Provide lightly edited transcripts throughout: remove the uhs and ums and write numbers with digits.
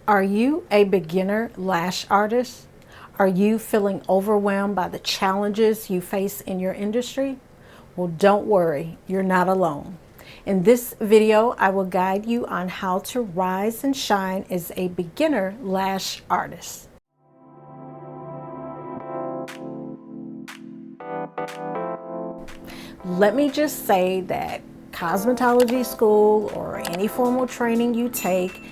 Are you a beginner lash artist? Are you feeling overwhelmed by the challenges you face in your industry? Well, don't worry, you're not alone. In this video, I will guide you on how to rise and shine as a beginner lash artist. Let me just say that cosmetology school or any formal training you take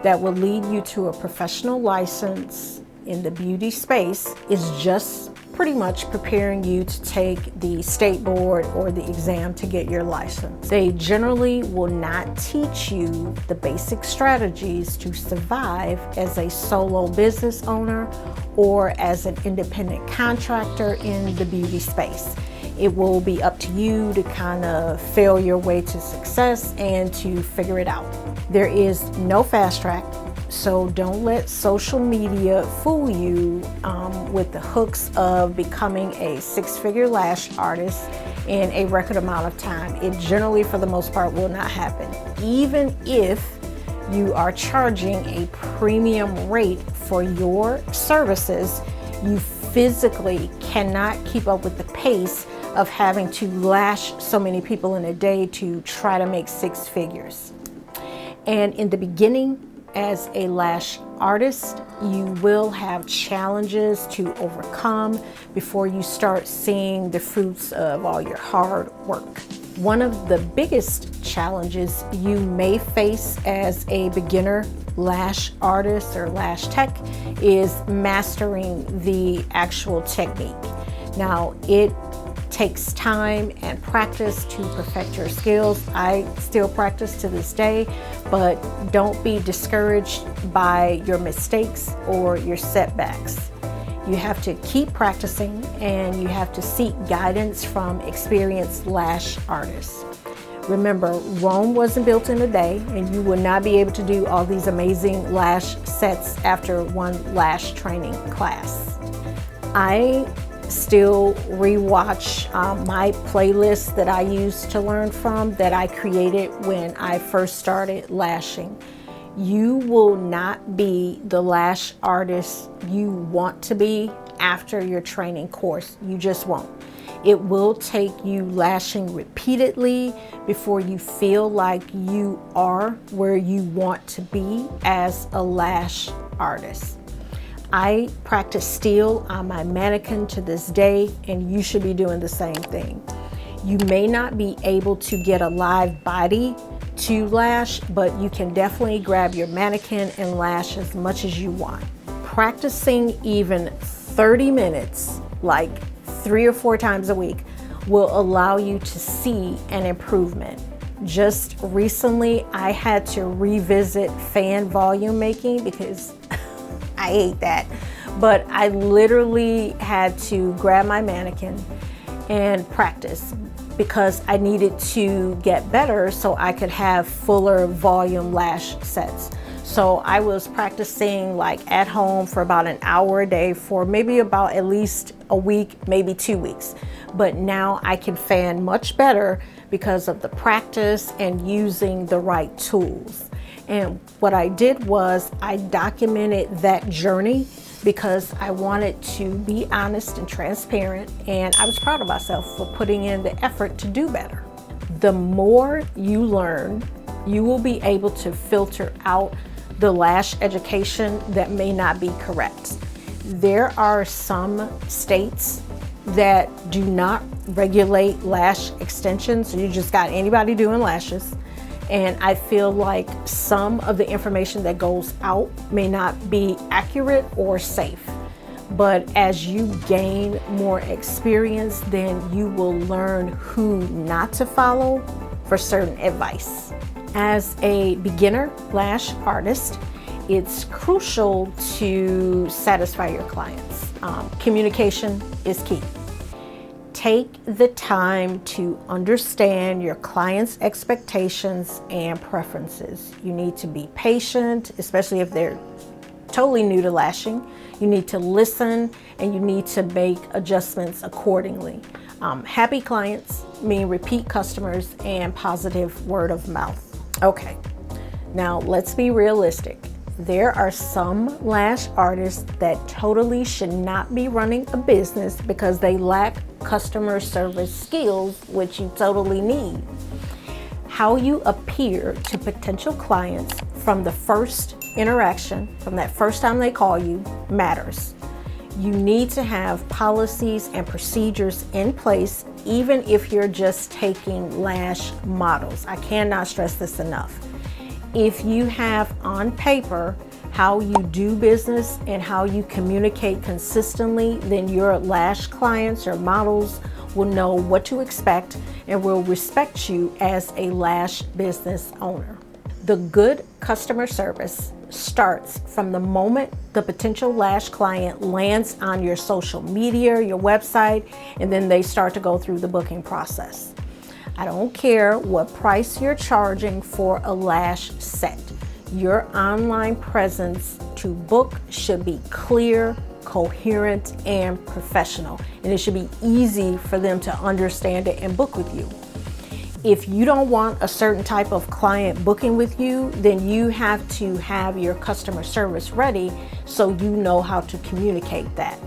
that will lead you to a professional license in the beauty space is just pretty much preparing you to take the state board or the exam to get your license. They generally will not teach you the basic strategies to survive as a solo business owner or as an independent contractor in the beauty space. It will be up to you to kind of fail your way to success and to figure it out. There is no fast track, so don't let social media fool you with the hooks of becoming a six-figure lash artist in a record amount of time. It generally, for the most part, will not happen. Even if you are charging a premium rate for your services, you physically cannot keep up with the pace of having to lash so many people in a day to try to make six figures. And in the beginning, as a lash artist, you will have challenges to overcome before you start seeing the fruits of all your hard work. One of the biggest challenges you may face as a beginner lash artist or lash tech is mastering the actual technique. Now, it takes time and practice to perfect your skills. I still practice to this day, but don't be discouraged by your mistakes or your setbacks. You have to keep practicing and you have to seek guidance from experienced lash artists. Remember, Rome wasn't built in a day, and you will not be able to do all these amazing lash sets after one lash training class. I still rewatch my playlist that I used to learn from, that I created when I first started lashing. You will not be the lash artist you want to be after your training course. You just won't. It will take you lashing repeatedly before you feel like you are where you want to be as a lash artist. I practice still on my mannequin to this day, and you should be doing the same thing. You may not be able to get a live body to lash, but you can definitely grab your mannequin and lash as much as you want. Practicing even 30 minutes, like 3 or 4 times a week, will allow you to see an improvement. Just recently, I had to revisit fan volume making because I hate that, but I literally had to grab my mannequin and practice because I needed to get better so I could have fuller volume lash sets. So I was practicing like at home for about an hour a day for maybe about at least a week, maybe 2 weeks. But now I can fan much better because of the practice and using the right tools. And what I did was I documented that journey because I wanted to be honest and transparent, and I was proud of myself for putting in the effort to do better. The more you learn, you will be able to filter out the lash education that may not be correct. There are some states that do not regulate lash extensions, so you just got anybody doing lashes. And I feel like some of the information that goes out may not be accurate or safe. But as you gain more experience, then you will learn who not to follow for certain advice. As a beginner lash artist, it's crucial to satisfy your clients. Communication is key. Take the time to understand your clients' expectations and preferences. You need to be patient, especially if they're totally new to lashing. You need to listen and you need to make adjustments accordingly. Happy clients mean repeat customers and positive word of mouth. Okay, now let's be realistic. there are some lash artists that totally should not be running a business because they lack customer service skills, which you totally need. How you appear to potential clients from the first interaction, from that first time they call you, matters. You need to have policies and procedures in place, even if you're just taking lash models. I cannot stress this enough. If you have on paper how you do business and how you communicate consistently, then your lash clients or models will know what to expect and will respect you as a lash business owner. The good customer service starts from the moment the potential lash client lands on your social media, your website, and then they start to go through the booking process. I don't care what price you're charging for a lash set. Your online presence to book should be clear, coherent, and professional. And it should be easy for them to understand it and book with you. If you don't want a certain type of client booking with you, then you have to have your customer service ready so you know how to communicate that.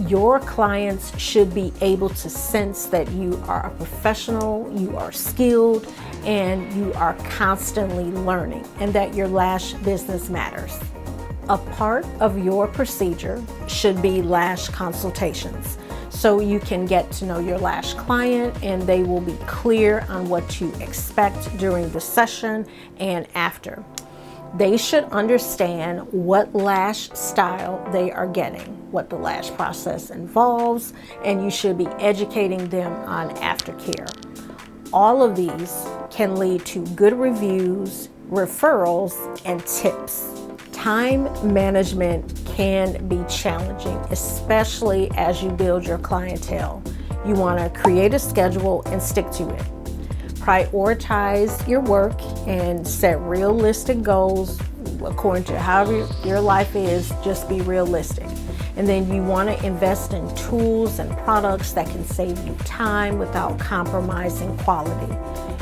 Your clients should be able to sense that you are a professional, you are skilled, and you are constantly learning, and that your lash business matters. A part of your procedure should be lash consultations, so you can get to know your lash client and they will be clear on what to expect during the session and after. They should understand what lash style they are getting, what the lash process involves, and you should be educating them on aftercare. All of these can lead to good reviews, referrals, and tips. Time management can be challenging, especially as you build your clientele. You want to create a schedule and stick to it. Prioritize your work and set realistic goals according to how your life is. Just be realistic. And then you want to invest in tools and products that can save you time without compromising quality.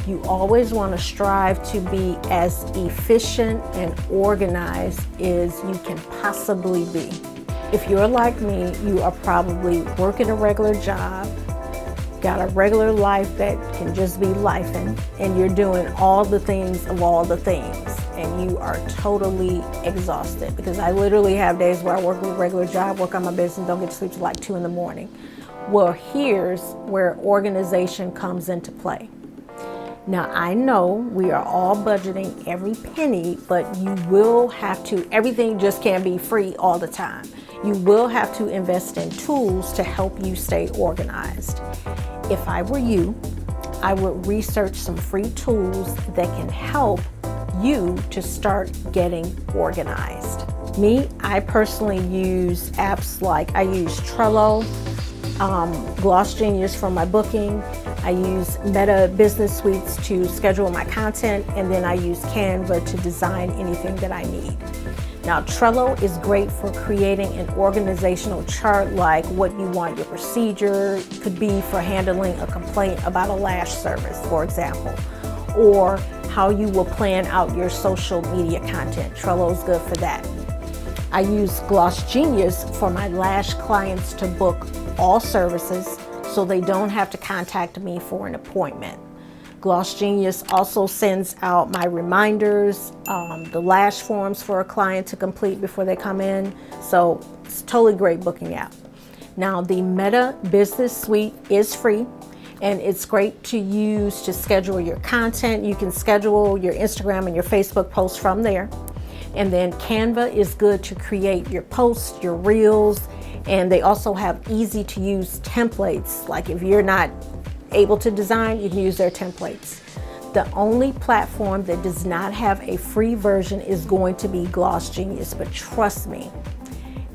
You always want to strive to be as efficient and organized as you can possibly be. If you're like me, you are probably working a regular job, got a regular life that can just be lifing, and you're doing all the things of all the things, and you are totally exhausted. Because I literally have days where I work a regular job, work on my business, don't get to sleep till like 2 in the morning. Well, here's where organization comes into play. Now, I know we are all budgeting every penny, but you will have to, everything just can't be free all the time. You will have to invest in tools to help you stay organized. If I were you, I would research some free tools that can help you to start getting organized. Me, I personally use apps like, I use Trello, Gloss Genius for my booking. I use Meta Business Suites to schedule my content, and then I use Canva to design anything that I need. Now, Trello is great for creating an organizational chart, like what you want your procedure could be for handling a complaint about a lash service, for example, or how you will plan out your social media content. Trello is good for that. I use Gloss Genius for my lash clients to book all services so they don't have to contact me for an appointment. Gloss Genius also sends out my reminders, the lash forms for a client to complete before they come in. So it's a totally great booking app. Now, the Meta Business Suite is free, and it's great to use to schedule your content. You can schedule your Instagram and your Facebook posts from there. And then Canva is good to create your posts, your reels, and they also have easy to use templates. Like if you're not able to design, you can use their templates. The only platform that does not have a free version is going to be Gloss Genius, but trust me,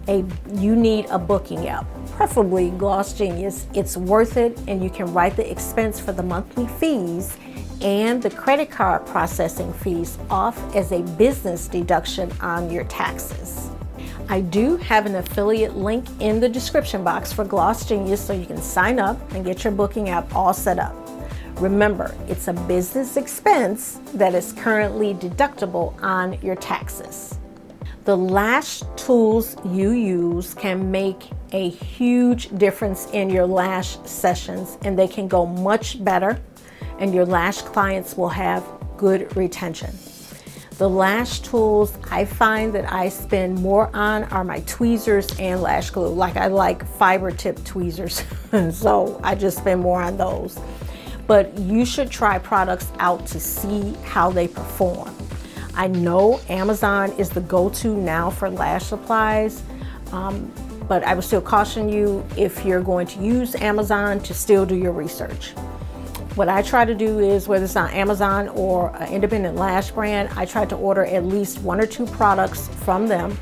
you need a booking app, preferably Gloss Genius. It's worth it, and you can write the expense for the monthly fees and the credit card processing fees off as a business deduction on your taxes. I do have an affiliate link in the description box for Gloss Genius, so you can sign up and get your booking app all set up. Remember, it's a business expense that is currently deductible on your taxes. The lash tools you use can make a huge difference in your lash sessions, and they can go much better, and your lash clients will have good retention. The lash tools I find that I spend more on are my tweezers and lash glue. Like, I like fiber tip tweezers, so I just spend more on those. But you should try products out to see how they perform. I know Amazon is the go-to now for lash supplies, but I would still caution you, if you're going to use Amazon, to still do your research. What I try to do is, whether it's on Amazon or an independent lash brand, I try to order at least 1 or 2 products from them,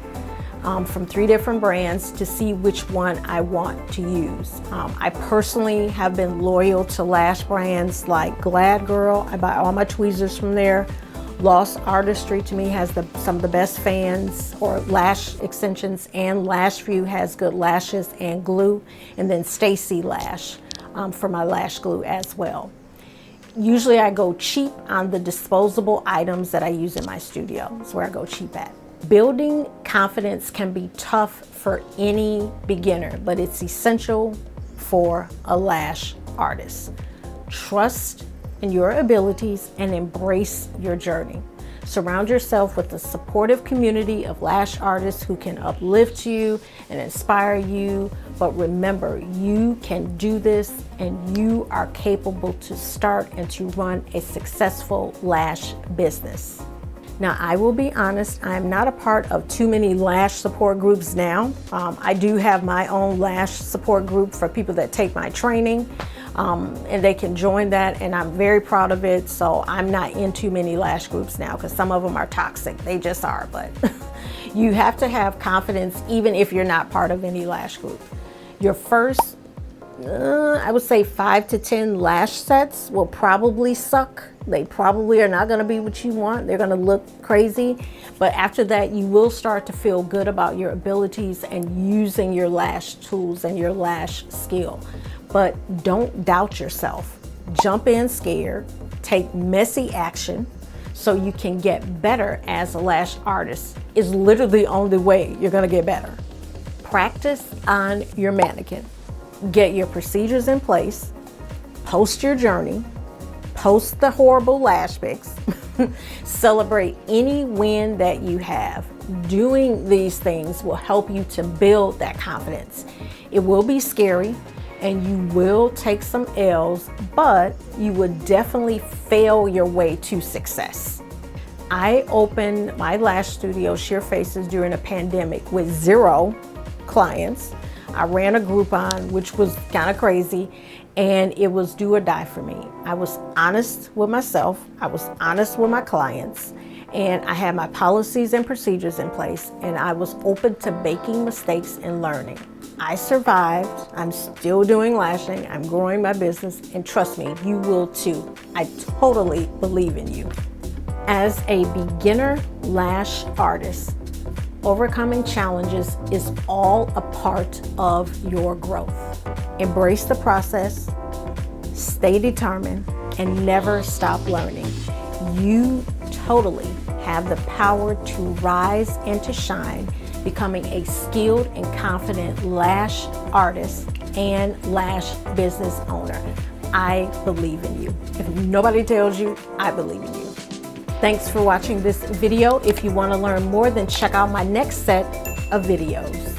from 3 different brands, to see which one I want to use. I personally have been loyal to lash brands like Glad Girl. I buy all my tweezers from there. Lost Artistry to me has some of the best fans or lash extensions, and Lash View has good lashes and glue, and then Stacy Lash for my lash glue as well. Usually I go cheap on the disposable items that I use in my studio. That's where I go cheap at. Building confidence can be tough for any beginner, but it's essential for a lash artist. Trust in your abilities and embrace your journey. Surround yourself with a supportive community of lash artists who can uplift you and inspire you. But remember, you can do this, and you are capable to start and to run a successful lash business. Now, I will be honest, I'm not a part of too many lash support groups now. I do have my own lash support group for people that take my training. And they can join that, and I'm very proud of it. So I'm not in too many lash groups now, because some of them are toxic. They just are. But you have to have confidence even if you're not part of any lash group. Your first, I would say 5 to 10 lash sets will probably suck. They probably are not going to be what you want. They're going to look crazy. But after that, you will start to feel good about your abilities and using your lash tools and your lash skill. But don't doubt yourself. Jump in scared, take messy action so you can get better as a lash artist. It's literally the only way you're gonna get better. Practice on your mannequin. Get your procedures in place, post your journey, post the horrible lash pics, celebrate any win that you have. Doing these things will help you to build that confidence. It will be scary, and you will take some L's, but you would definitely fail your way to success. I opened my lash studio, Sheer Faces, during a pandemic with 0 clients. I ran a Groupon, which was kind of crazy, and it was do or die for me. I was honest with myself, I was honest with my clients, and I had my policies and procedures in place, and I was open to making mistakes and learning. I survived. I'm still doing lashing. I'm growing my business, and trust me, you will too. I totally believe in you. As a beginner lash artist, overcoming challenges is all a part of your growth. Embrace the process, stay determined, and never stop learning. You totally have the power to rise and to shine, becoming a skilled and confident lash artist and lash business owner. I believe in you. If nobody tells you, I believe in you. Thanks for watching this video. If you want to learn more, then check out my next set of videos.